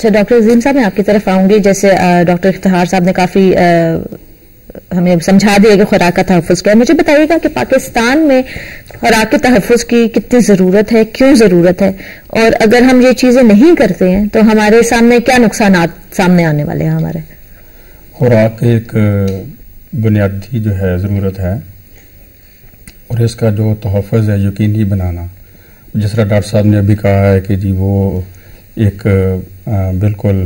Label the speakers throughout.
Speaker 1: اچھا ڈاکٹر عظیم صاحب میں آپ کی طرف آؤں گی. جیسے ڈاکٹر افتخار صاحب نے کافی ہمیں سمجھا دیا کہ خوراک کا تحفظ کیا ہے. مجھے بتائیے گا کہ پاکستان میں خوراک کے تحفظ کی کتنی ضرورت ہے, کیوں ضرورت ہے, اور اگر ہم یہ چیزیں نہیں کرتے ہیں تو ہمارے سامنے کیا نقصانات سامنے آنے والے ہیں ہمارے؟
Speaker 2: خوراک ایک بنیادی جو ہے ضرورت ہے, اور اس کا جو تحفظ ہے یقینی بنانا, جس طرح ڈاکٹر صاحب نے ابھی کہا ہے کہ جی وہ ایک بالکل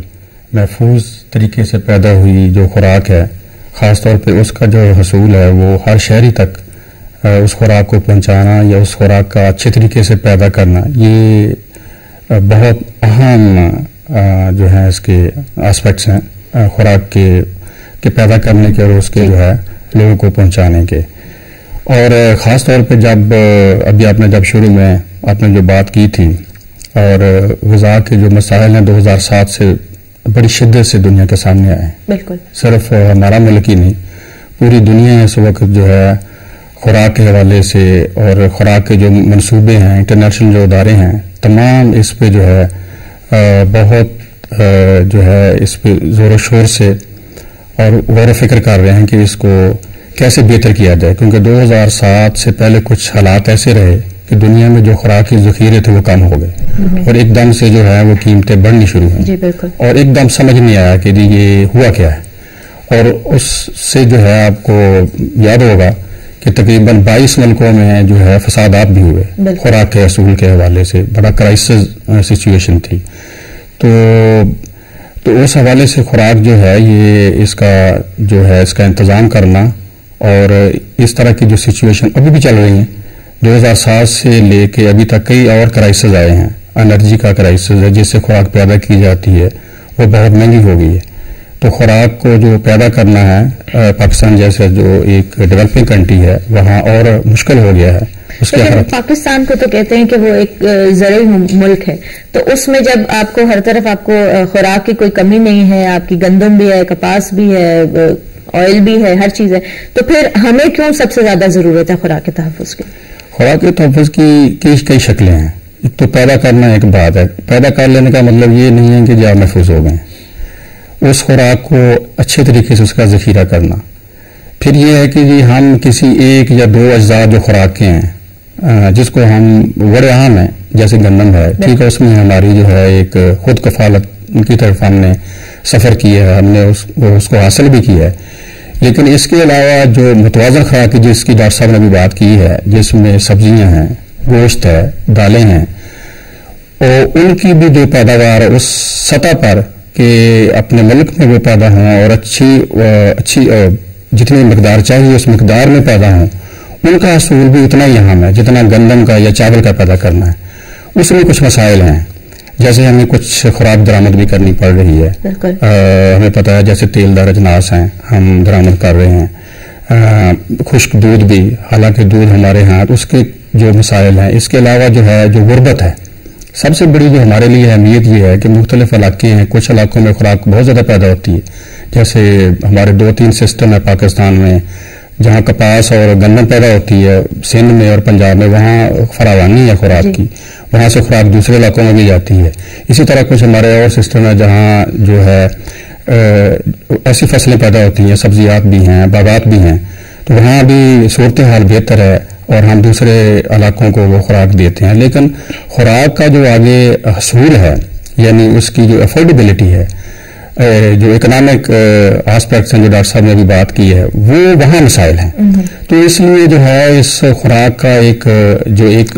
Speaker 2: محفوظ طریقے سے پیدا ہوئی جو خوراک ہے, خاص طور پہ اس کا جو حصول ہے وہ ہر شہری تک اس خوراک کو پہنچانا یا اس خوراک کا اچھے طریقے سے پیدا کرنا, یہ بہت اہم جو ہے اس کے آسپیکٹس ہیں خوراک کے پیدا کرنے کے اور اس کے جو ہے لوگوں کو پہنچانے کے. اور خاص طور پہ جب ابھی آپ نے شروع میں آپ نے جو بات کی تھی, اور غذا کے جو مسائل ہیں 2007 سے بڑی شدت سے دنیا کے سامنے آئے ہیں.
Speaker 1: بالکل
Speaker 2: صرف ہمارا ملک ہی نہیں, پوری دنیا اس وقت جو ہے خوراک کے حوالے سے اور خوراک کے جو منصوبے ہیں, انٹرنیشنل جو ادارے ہیں, تمام اس پہ جو ہے بہت جو ہے اس پہ زور و شور سے اور غور و فکر کر رہے ہیں کہ اس کو کیسے بہتر کیا جائے, کیونکہ 2007 سے پہلے کچھ حالات ایسے رہے کہ دنیا میں جو خوراک کے ذخیرے تھے وہ کم ہو گئے, اور ایک دم سے جو ہے وہ قیمتیں بڑھنی شروع ہوئیں, اور ایک دم سمجھ نہیں آیا کہ یہ ہوا کیا ہے. اور اس سے جو ہے آپ کو یاد ہوگا کہ تقریباً 22 ملکوں میں جو ہے فسادات بھی ہوئے خوراک کے اصول کے حوالے سے, بڑا کرائسس سچویشن تھی. تو اس حوالے سے خوراک جو ہے یہ اس کا انتظام کرنا, اور اس طرح کی جو سچویشن ابھی بھی چل رہی ہیں 2007 سے لے کے ابھی تک کئی اور کرائسس آئے ہیں. انرجی کا کرائسس ہے, جس سے خوراک پیدا کی جاتی ہے وہ بہت مہنگی ہو گئی ہے. تو خوراک کو جو پیدا کرنا ہے پاکستان جیسے جو ایک ڈیولپنگ کنٹری ہے وہاں اور مشکل ہو گیا ہے.
Speaker 1: پاکستان کو تو کہتے ہیں کہ وہ ایک زرعی ملک ہے, تو اس میں جب آپ کو ہر طرف آپ کو خوراک کی کوئی کمی نہیں ہے, آپ کی گندم بھی ہے, کپاس بھی ہے, آئل بھی ہے, ہر چیز ہے, تو پھر ہمیں کیوں سب سے زیادہ ضرورت ہے خوراک کے تحفظ کی؟
Speaker 2: خوراک کے تحفظ کی کئی شکلیں ہیں. ایک تو پیدا کرنا ایک بات ہے, پیدا کر لینے کا مطلب یہ نہیں ہے کہ جو آپ محفوظ ہو گئے, اس خوراک کو اچھے طریقے سے اس کا ذخیرہ کرنا. پھر یہ ہے کہ جی ہم کسی ایک یا دو اجزاء جو خوراک کے ہیں جس کو ہم بڑے عام ہیں جیسے گندم ہے, ٹھیک ہے, اس میں ہماری جو ہے ایک خود کفالت کی طرف ہم نے سفر کیا ہے, ہم نے اس کو حاصل بھی کیا ہے. لیکن اس کے علاوہ جو متوازن خوراک جس کی ڈاکٹر صاحب نے بھی بات کی ہے, جس میں سبزیاں ہیں, گوشت ہے, دالیں ہیں, اور ان کی بھی جو پیداوار اس سطح پر کہ اپنے ملک میں وہ پیدا ہوں اور اچھی جتنی مقدار چاہیے اس مقدار میں پیدا ہوں, ان کا حصول بھی اتنا ہی اہم ہے جتنا گندم کا یا چاول کا پیدا کرنا ہے. اس میں کچھ مسائل ہیں, جیسے ہمیں کچھ خوراک درآمد بھی کرنی پڑ رہی ہے. ہمیں پتہ ہے جیسے تیل دار اجناس ہیں ہم درآمد کر رہے ہیں, خشک دودھ بھی, حالانکہ دودھ ہمارے ہاں اس کے جو مسائل ہیں. اس کے علاوہ جو ہے جو غربت ہے, سب سے بڑی جو ہمارے لیے اہمیت یہ ہے کہ مختلف علاقے ہیں, کچھ علاقوں میں خوراک بہت زیادہ پیدا ہوتی ہے, جیسے ہمارے 2-3 سسٹم ہے پاکستان میں جہاں کپاس اور گندم پیدا ہوتی ہے, سندھ میں اور پنجاب میں وہاں فراوانی ہے خوراک کی, وہاں سے خوراک دوسرے علاقوں میں بھی جاتی ہے. اسی طرح کچھ ہمارے اور سسٹم ہے جہاں جو ہے ایسی فصلیں پیدا ہوتی ہیں, سبزیات بھی ہیں, باغات بھی ہیں, تو وہاں بھی صورتحال بہتر ہے اور ہم دوسرے علاقوں کو وہ خوراک دیتے ہیں. لیکن خوراک کا جو آگے حصول ہے, یعنی اس کی جو افورڈیبلٹی ہے, جو اکنامک آسپیکٹس ہیں جو ڈاکٹر صاحب نے بھی بات کی ہے, وہ وہاں مسائل ہیں. تو اس لیے جو ہے اس خوراک کا ایک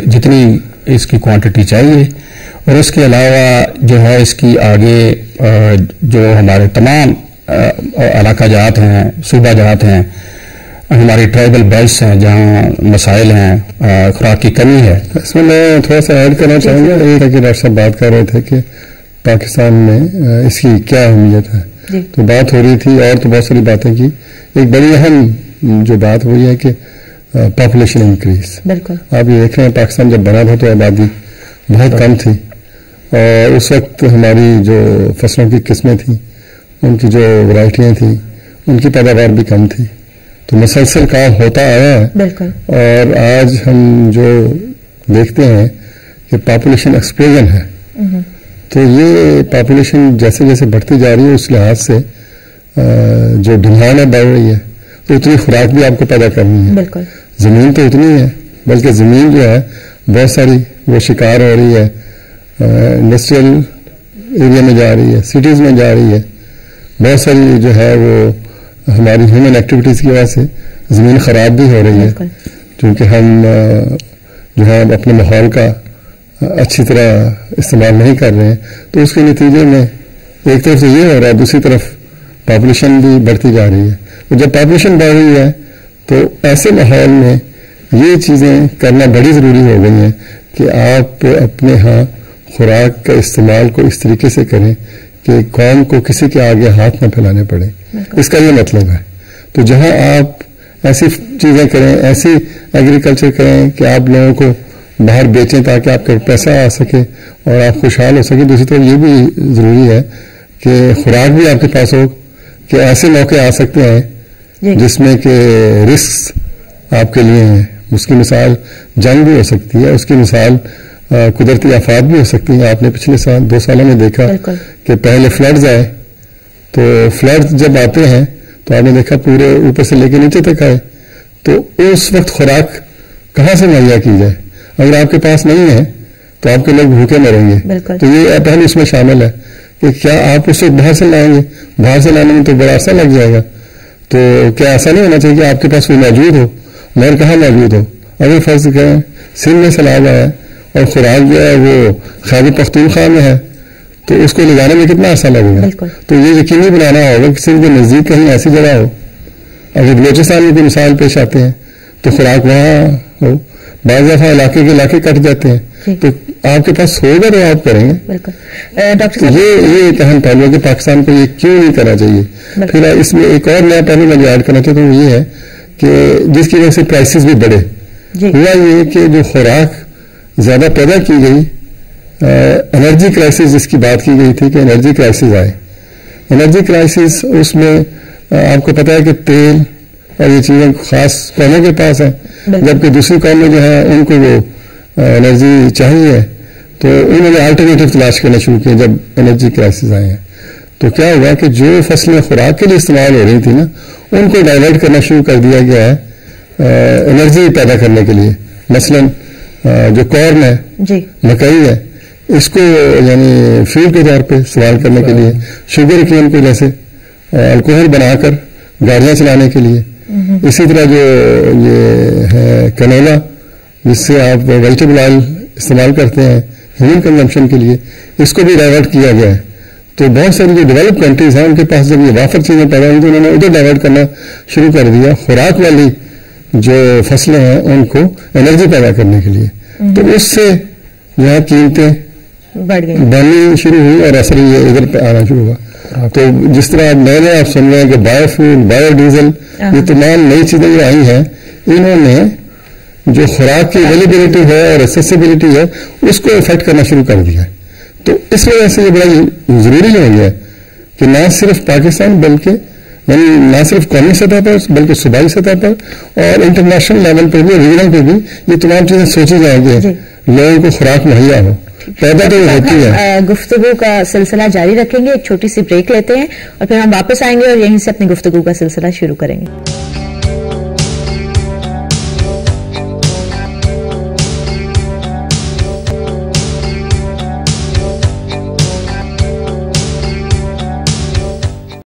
Speaker 2: جتنی اس کی کوانٹٹی چاہیے, اور اس کے علاوہ جو ہے اس کی آگے جو ہمارے تمام علاقہ جات ہیں, صوبہ جات ہیں, ہماری ٹرائبل بیلٹس ہیں جہاں مسائل ہیں, خوراک کی کمی ہے.
Speaker 3: اس میں میں تھوڑا سا ایڈ کرنا چاہوں گا, یہ کہ ڈاکٹر صاحب بات کر رہے تھے کہ پاکستان میں اس کی کیا اہمیت ہے, تو بات ہو رہی تھی اور تو بہت ساری باتیں کی. ایک بڑی اہم جو بات ہوئی ہے کہ پاپولیشن انکریز. آپ یہ دیکھ رہے ہیں پاکستان جب بنا تھا تو آبادی بہت کم تھی, اور اس وقت ہماری جو فصلوں کی قسمیں تھیں, ان کی جو ورائٹیاں تھیں, ان کی پیداوار بھی کم تھی. تو مسلسل کام ہوتا آیا ہے, اور آج ہم جو دیکھتے ہیں کہ پاپولیشن ایکسپلوژن ہے, تو یہ پاپولیشن جیسے جیسے بڑھتی جا رہی ہے اس لحاظ سے جو ڈیمانڈ ہے بڑھ رہی ہے تو اتنی خوراک بھی آپ کو پیدا کرنی ہے.
Speaker 1: بالکل.
Speaker 3: زمین تو اتنی ہے بلکہ زمین جو ہے بہت ساری وہ شکار ہو رہی ہے, انڈسٹریل ایریا میں جا رہی ہے, سٹیز میں جا رہی ہے, بہت ساری جو ہے وہ ہماری ہیومن ایکٹیویٹیز کی وجہ سے زمین خراب بھی ہو رہی ہے کیونکہ ہم جو ہے اپنے ماحول کا اچھی طرح استعمال نہیں کر رہے ہیں. تو اس کے نتیجے میں ایک طرف سے یہ ہو رہا ہے, دوسری طرف پاپولیشن بھی بڑھتی جا رہی ہے. تو جب پاپولیشن بڑھ رہی ہے تو ایسے ماحول میں یہ چیزیں کرنا بڑی ضروری ہو گئی ہیں کہ آپ اپنے ہاں خوراک کا استعمال کو اس طریقے سے کریں کہ قوم کو کسی کے آگے ہاتھ نہ پھیلانے پڑے. اس کا یہ مطلب ہے. تو جہاں آپ ایسی چیزیں کریں, ایسی ایگریکلچر کریں کہ آپ لوگوں کو باہر بیچیں تاکہ آپ کا پیسہ آ سکے اور آپ خوشحال ہو سکیں. دوسری طرف یہ بھی ضروری ہے کہ خوراک بھی آپ کے پاس ہو کہ ایسے موقع آ سکتے ہیں جس میں کہ رسک آپ کے لیے ہیں. اس کی مثال جنگ بھی ہو سکتی ہے, اس کی مثال قدرتی آفات بھی ہو سکتی ہیں. آپ نے پچھلے سال 2 سالوں میں دیکھا کہ پہلے فلڈز آئے, تو فلڈز جب آتے ہیں تو آپ نے دیکھا پورے اوپر سے لے کے نیچے تک آئے. تو اس وقت خوراک کہاں سے مہیا کی جائے؟ اگر آپ کے پاس نہیں ہے تو آپ کے لوگ بھوکے مریں گے. تو یہ پہلے اس میں شامل ہے کہ کیا آپ اس وقت باہر سے لائیں گے؟ باہر سے لانے میں تو بڑا عرصہ لگ جائے گا. تو کیا ایسا نہیں ہونا چاہیے کہ آپ کے پاس کوئی موجود ہو, مگر کہاں موجود ہو؟ اگر فرض کریں سندھ میں سیلاب آیا اور خوراک جو ہے وہ خیبر پختونخوا میں ہے تو اس کو لے جانے میں کتنا عرصہ لگے گا؟ تو یہ یقینی بنانا ہوگا کہ صرف نزدیک کہیں ایسی جگہ ہو. اگر بلوچستان میں کوئی مسائل پیش آتے ہیں تو خوراک وہاں ہو. بعض دفعہ علاقے کے علاقے کٹ جاتے ہیں تو آپ کے پاس ہوگا تو آپ کریں گے. ڈاکٹر یہ ایک اہم پہلو ہے کہ پاکستان کو یہ کیوں نہیں کرنا چاہیے. پھر اس میں ایک اور نیا پہلو میں ایڈ کرنا چاہتا ہوں, وہ یہ ہے کہ جس کی وجہ سے پرائسز بھی بڑھے. ہوا یہ کہ جو خوراک زیادہ پیدا کی گئی, انرجی کرائسس جس کی بات کی گئی تھی کہ انرجی کرائسس آئے. انرجی کرائسس اس میں آپ کو پتا ہے کہ تیل اور یہ چیزیں خاص قوموں کے پاس ہیں, جبکہ دوسری قومیں جو ہے ان کو وہ انرجی چاہیے, تو انہوں نے آلٹرنیٹو تلاش کرنا شروع کیا جب انرجی کرائسس آئے ہیں. تو کیا ہوا کہ جو فصلیں خوراک کے لیے استعمال ہو رہی تھی نا, ان کو ڈائیورٹ کرنا شروع کر دیا گیا ہے انرجی پیدا کرنے کے لیے. مثلاً جو کارن ہے, مکئی ہے, اس کو یعنی فیول کے طور پہ استعمال کرنے کے لیے, شوگر کین کو جیسے الکوہل بنا کر گاڑیاں چلانے کے لیے, اسی طرح جو یہ ہے کنولا جس سے آپ ویجیٹیبل آئل استعمال کرتے ہیں ہیومن کنزمپشن کے لیے, اس کو بھی ڈائیورٹ کیا گیا ہے. تو بہت ساری جو ڈیولپ کنٹریز ہیں ان کے پاس جب یہ وافر چیزیں پیدا ہوئی تو انہوں نے ادھر ڈائیورٹ کرنا شروع کر دیا خوراک والی جو فصلیں ہیں ان کو انرجی پیدا کرنے کے لیے. تو اس سے جو ہے قیمتیں بڑھنی شروع ہوئی اور اثر یہ ادھر پہ آنا شروع ہوا. تو جس طرح نئے نئے آپ سن رہے ہیں کہ بایو فیول, بایو ڈیزل, یہ تمام نئی چیزیں جو آئی ہیں, انہوں نے جو خوراک کی اویلیبلٹی ہے اور ایکسیسیبلٹی ہے اس کو افیکٹ کرنا شروع کر دیا. تو اس وجہ سے یہ بڑا ضروری ہو گیا کہ نہ صرف پاکستان بلکہ یعنی نہ صرف قومی سطح پر بلکہ صوبائی سطح پر اور انٹرنیشنل لیول پر بھی, ریجنل پہ بھی یہ تمام چیزیں سوچی جائیں گی لوگوں کو خوراک مہیا ہو. پیدا تو ہوتی ہے.
Speaker 1: گفتگو کا سلسلہ جاری رکھیں گے, ایک چھوٹی سی بریک لیتے ہیں اور پھر ہم واپس آئیں گے اور یہیں سے اپنی گفتگو کا سلسلہ شروع کریں گے.